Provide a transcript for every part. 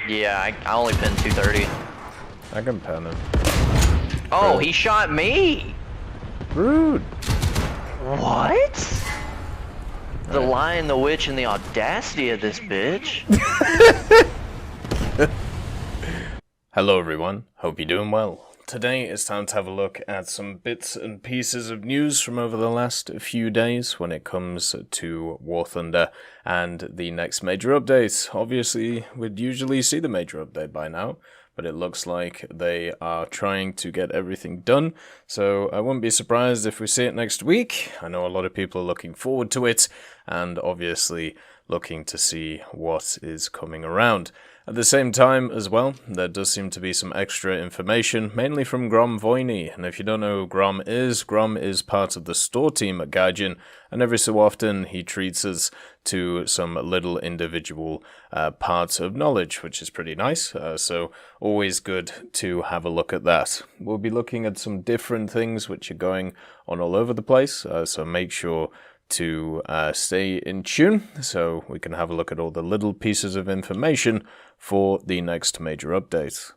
Yeah, I only pinned 230. I can pen him. Oh, Really? he shot me! Rude! What? The Right. Lion, the Witch, and the audacity of this bitch. Hello everyone, hope you're doing well. Today it's time to have a look at some bits and pieces of news from over the last few days when it comes to War Thunder and the next major update. Obviously, we'd usually see the major update by now, but it looks like they are trying to get everything done, so I wouldn't be surprised if we see it next week. I know a lot of people are looking forward to it, and obviously looking to see what is coming around. At the same time, as well, there does seem to be some extra information, mainly from Gromvoiny, and if you don't know who Grom is part of the store team at Gaijin, and every so often he treats us to some little individual parts of knowledge, which is pretty nice, so always good to have a look at that. We'll be looking at some different things which are going on all over the place, so make sure to stay in tune so we can have a look at all the little pieces of information for the next major update.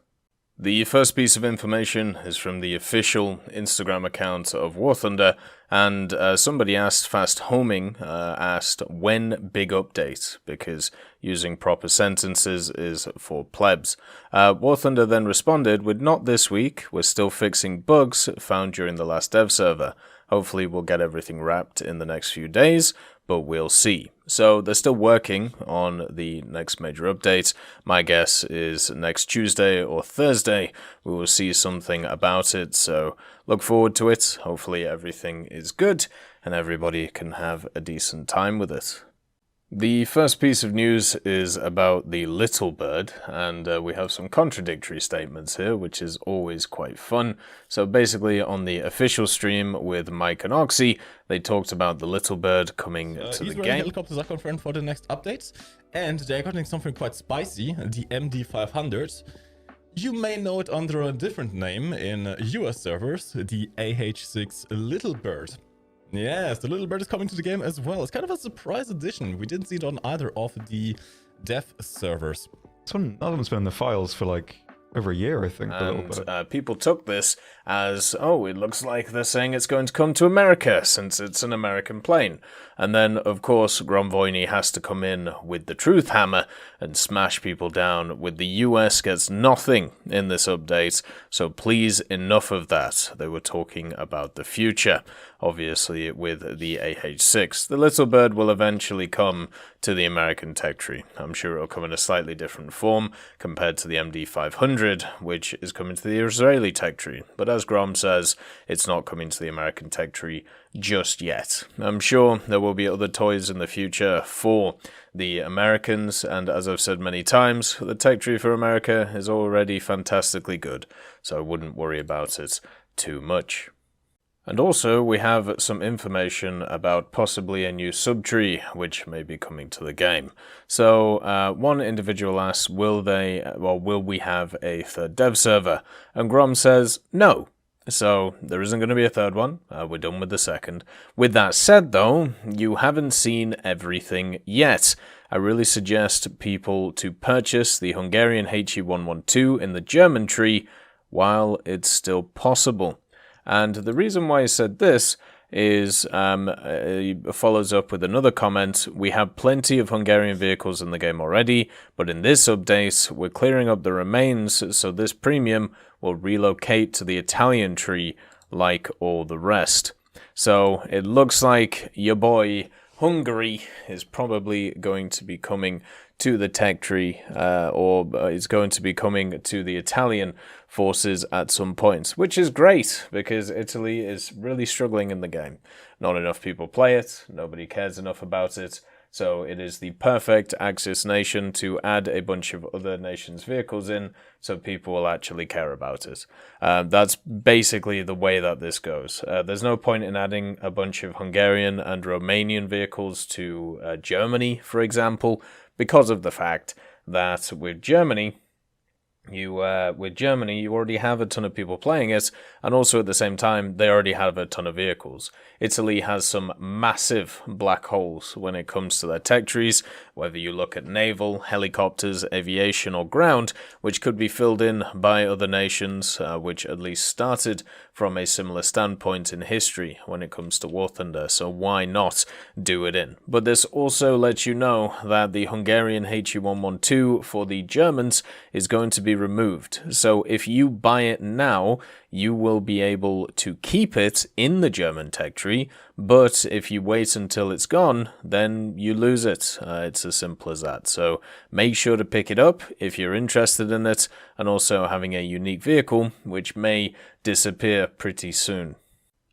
The first piece of information is from the official Instagram account of War Thunder, and somebody asked, Fast Homing asked, when big update, because using proper sentences is for plebs. War Thunder then responded with, not this week, we're still fixing bugs found during the last dev server. Hopefully we'll get everything wrapped in the next few days, but we'll see. So they're still working on the next major update. My guess is next Tuesday or Thursday we will see something about it, so look forward to it. Hopefully everything is good and everybody can have a decent time with it. The first piece of news is about the little bird, and we have some contradictory statements here, which is always quite fun. So basically, on the official stream with Mike and Oxy, they talked about the little bird coming to the game. Helicopters are confirmed for the next updates, and they're getting something quite spicy, the MD500. You may know it under a different name in US servers, the AH6 Little Bird. Yes, the little bird is coming to the game as well. It's kind of a surprise addition. We didn't see it on either of the dev servers. That one's been in the files for like over a year, I think. And people took this as, oh, it looks like they're saying it's going to come to America since it's an American plane. And then, of course, Gromvoiny has to come in with the truth hammer and smash people down with the US gets nothing in this update. So please, enough of that. They were talking about the future, obviously, with the AH6. The little bird will eventually come to the American tech tree. I'm sure it'll come in a slightly different form compared to the MD500, which is coming to the Israeli tech tree. But as Grom says, it's not coming to the American tech tree just yet. I'm sure there will be other toys in the future for the Americans, and as I've said many times, the tech tree for America is already fantastically good, so I wouldn't worry about it too much. And also, we have some information about possibly a new subtree, which may be coming to the game. So, one individual asks, will we have a third dev server? And Grom says, no. So, there isn't going to be a third one. We're done with the second. With that said, though, you haven't seen everything yet. I really suggest people to purchase the Hungarian HE112 in the German tree while it's still possible. And the reason why I said this is it follows up with another comment. We have plenty of Hungarian vehicles in the game already, but in this update, we're clearing up the remains, so this premium will relocate to the Italian tree like all the rest. So it looks like your boy Hungary is probably going to be coming to the tech tree, or is going to be coming to the Italian forces at some point, which is great because Italy is really struggling in the game. Not enough people play it, nobody cares enough about it, so it is the perfect Axis nation to add a bunch of other nations' vehicles in so people will actually care about it. That's basically the way that this goes. There's no point in adding a bunch of Hungarian and Romanian vehicles to Germany, for example, because of the fact that with Germany, With Germany, you already have a ton of people playing it, and also at the same time, they already have a ton of vehicles. Italy has some massive black holes when it comes to their tech trees, whether you look at naval, helicopters, aviation, or ground, which could be filled in by other nations, which at least started from a similar standpoint in history when it comes to War Thunder, so why not do it in? But this also lets you know that the Hungarian HE112 for the Germans is going to be removed. So if you buy it now, you will be able to keep it in the German tech tree, but if you wait until it's gone, then you lose it. It's as simple as that. So make sure to pick it up if you're interested in it, and also having a unique vehicle, which may disappear pretty soon.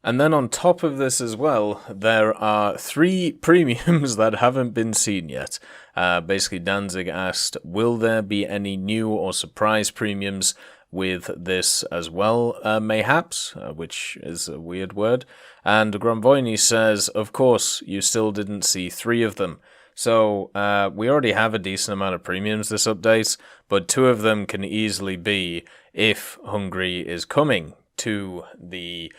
And then on top of this as well, there are 3 premiums that haven't been seen yet. Basically, Danzig asked, will there be any new or surprise premiums with this as well, mayhaps, which is a weird word. And Gromvoiny says, of course, you still didn't see 3 of them. So we already have a decent amount of premiums this update, but 2 of them can easily be if Hungary is coming to the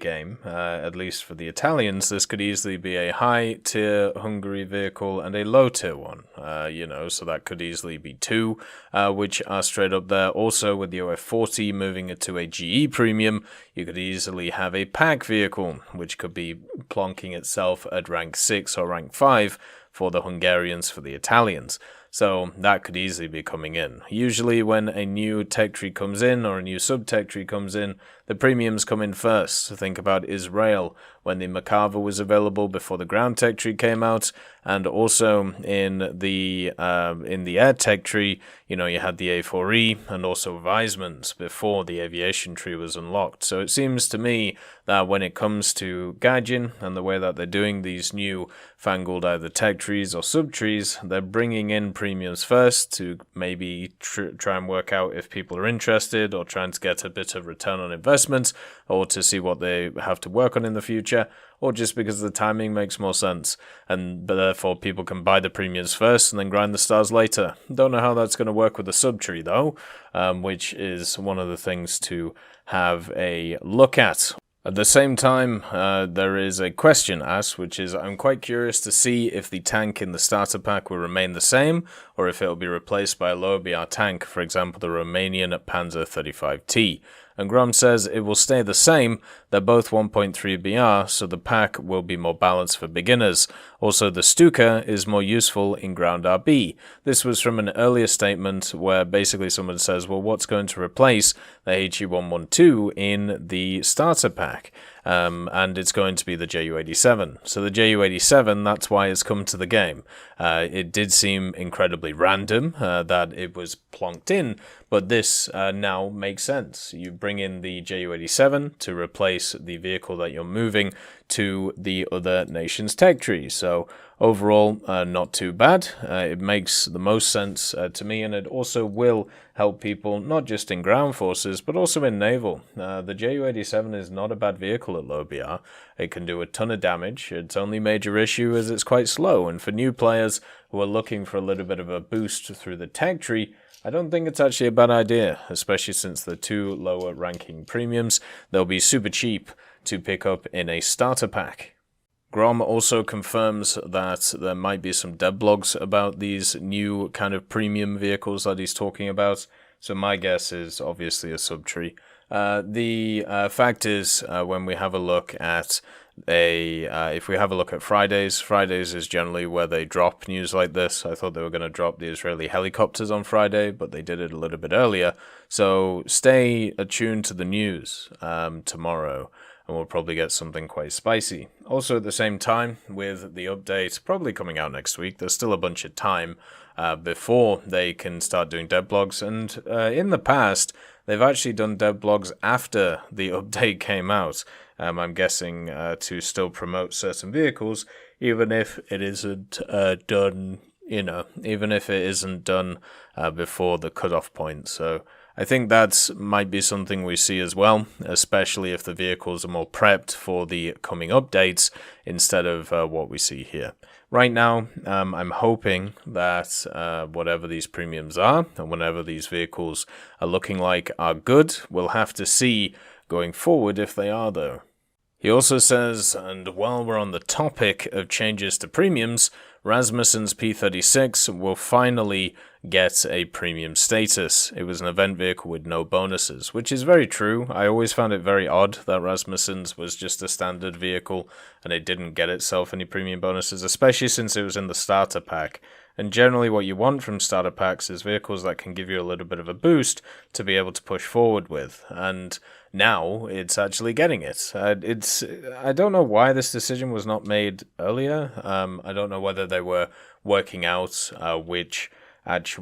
game, at least for the Italians. This could easily be a high tier Hungary vehicle and a low tier one, so that could easily be 2, which are straight up there. Also with the OF40 moving it to a GE premium, you could easily have a pack vehicle, which could be plonking itself at rank 6 or rank 5 for the Hungarians, for the Italians. So that could easily be coming in. Usually when a new tech tree comes in or a new sub-tech tree comes in, the premiums come in first. Think about Israel, when the Makava was available before the ground tech tree came out, and also in the air tech tree, you had the A4E and also Weizmann's before the aviation tree was unlocked. So it seems to me that when it comes to Gaijin and the way that they're doing these new fangled either tech trees or sub trees, they're bringing in premiums first to maybe try and work out if people are interested, or trying to get a bit of return on investment, or to see what they have to work on in the future, or just because the timing makes more sense, and therefore people can buy the premiums first and then grind the stars later. Don't know how that's going to work with the sub tree though, which is one of the things to have a look at. At the same time, there is a question asked, which is, I'm quite curious to see if the tank in the starter pack will remain the same, or if it will be replaced by a lower BR tank, for example the Romanian Panzer 35T. And Grom says it will stay the same. They're both 1.3 BR, so the pack will be more balanced for beginners. Also, the Stuka is more useful in ground RB. This was from an earlier statement where basically someone says, well, what's going to replace the HE112 in the starter pack? And it's going to be the Ju-87. So the Ju-87, that's why it's come to the game. It did seem incredibly random that it was plonked in, but this now makes sense. You bring in the Ju-87 to replace the vehicle that you're moving to the other nation's tech tree. So overall, not too bad. It makes the most sense to me, and it also will help people not just in ground forces but also in naval. The Ju-87 is not a bad vehicle at low BR. It can do a ton of damage. Its only major issue is it's quite slow, and for new players who are looking for a little bit of a boost through the tech tree, I don't think it's actually a bad idea, especially since the 2 lower ranking premiums, they'll be super cheap to pick up in a starter pack. Grom also confirms that there might be some devblogs about these new kind of premium vehicles that he's talking about, so my guess is obviously a subtree. The fact is, when we have a look at if we have a look at Fridays is generally where they drop news like this. I thought they were going to drop the Israeli helicopters on Friday, but they did it a little bit earlier. So stay attuned to the news tomorrow, and we'll probably get something quite spicy. Also at the same time, with the update probably coming out next week, there's still a bunch of time before they can start doing devblogs, and in the past they've actually done devblogs after the update came out. I'm guessing to still promote certain vehicles, even if it isn't done, even if it isn't done before the cutoff point. So I think that might be something we see as well, especially if the vehicles are more prepped for the coming updates instead of what we see here. Right now, I'm hoping that whatever these premiums are, and whenever these vehicles are looking like are good, we'll have to see going forward if they are though. He also says, and while we're on the topic of changes to premiums, Rasmussen's P36 will finally get a premium status. It was an event vehicle with no bonuses, which is very true. I always found it very odd that Rasmussen's was just a standard vehicle and it didn't get itself any premium bonuses, especially since it was in the starter pack. And generally what you want from starter packs is vehicles that can give you a little bit of a boost to be able to push forward with. And now it's actually getting it. I don't know why this decision was not made earlier. I don't know whether they were working out which if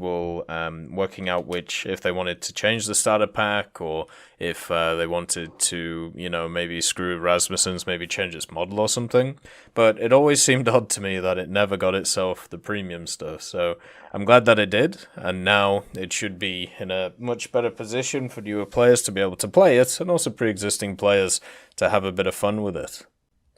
they wanted to change the starter pack, or if they wanted to, maybe screw Rasmussen's, maybe change its model or something. But it always seemed odd to me that it never got itself the premium stuff. So I'm glad that it did, and now it should be in a much better position for newer players to be able to play it, and also pre-existing players to have a bit of fun with it.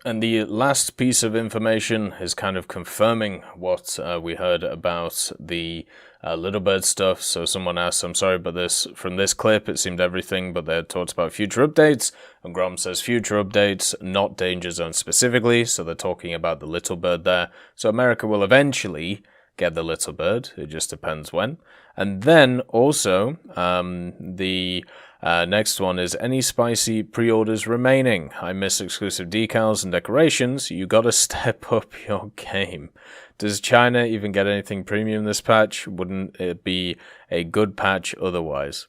And the last piece of information is kind of confirming what we heard about the Little Bird stuff. So someone asked, I'm sorry, but from this clip, it seemed everything, but they had talked about future updates. And Grom says future updates, not Danger Zone specifically. So they're talking about the Little Bird there. So America will eventually get the Little Bird. It just depends when. And then also the next one is any spicy pre-orders remaining. I miss exclusive decals and decorations. You gotta step up your game. Does China even get anything premium this patch? Wouldn't it be a good patch otherwise?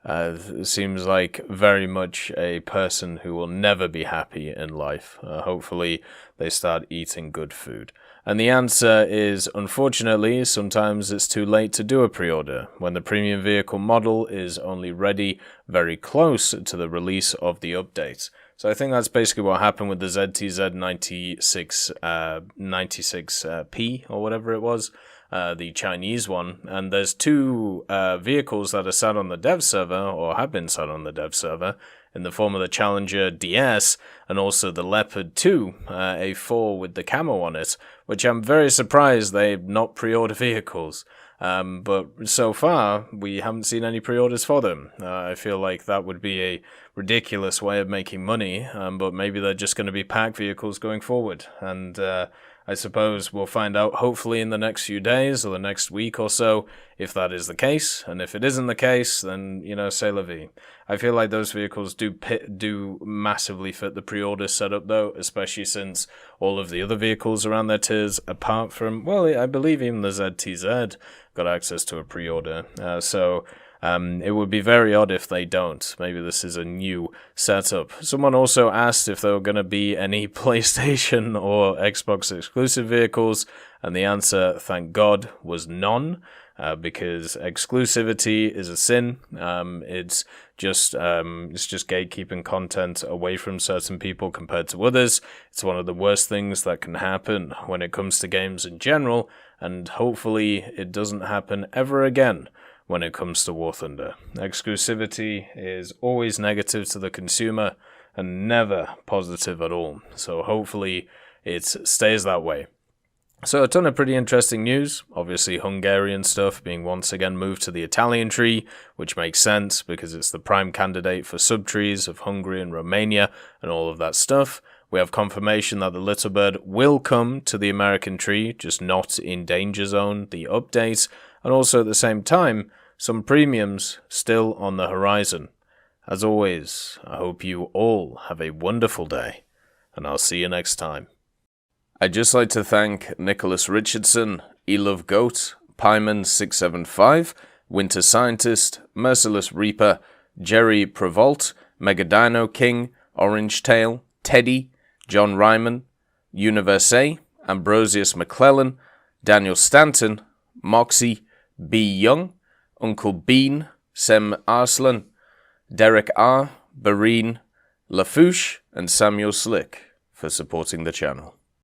It seems like very much a person who will never be happy in life. Hopefully they start eating good food. And the answer is, unfortunately, sometimes it's too late to do a pre-order when the premium vehicle model is only ready very close to the release of the update. So I think that's basically what happened with the ZTZ 96P or whatever it was, the Chinese one. And there's two vehicles that are sat on the dev server, or have been sat on the dev server, in the form of the Challenger DS and also the Leopard 2 A4 with the camo on it, which I'm very surprised they've not pre-ordered vehicles. But so far, we haven't seen any pre-orders for them. I feel like that would be a ridiculous way of making money, but maybe they're just going to be pack vehicles going forward. And I suppose we'll find out hopefully in the next few days or the next week or so if that is the case. And if it isn't the case, then, c'est la vie. I feel like those vehicles do massively fit the pre-order setup though, especially since all of the other vehicles around their tiers, apart from, well, I believe even the ZTZ got access to a pre-order. So it would be very odd if they don't. Maybe this is a new setup. Someone also asked if there were going to be any PlayStation or Xbox exclusive vehicles, and the answer, thank God, was none. Because exclusivity is a sin. It's just gatekeeping content away from certain people compared to others. It's one of the worst things that can happen when it comes to games in general, and hopefully it doesn't happen ever again when it comes to War Thunder. Exclusivity is always negative to the consumer and never positive at all. So hopefully it stays that way. So a ton of pretty interesting news. Obviously Hungarian stuff being once again moved to the Italian tree, which makes sense because it's the prime candidate for subtrees of Hungary and Romania and all of that stuff. We have confirmation that the Little Bird will come to the American tree, just not in Danger Zone, the update, and also at the same time, some premiums still on the horizon. As always, I hope you all have a wonderful day, and I'll see you next time. I'd just like to thank Nicholas Richardson, Elove Goat, Pyman675, Winter Scientist, Merciless Reaper, Jerry Prevolt, Megadino King, Orange Tail, Teddy, John Ryman, Universe, Ambrosius McClellan, Daniel Stanton, Moxie, B. Young, Uncle Bean, Sem Arslan, Derek R., Bareen, Lafouche, and Samuel Slick for supporting the channel.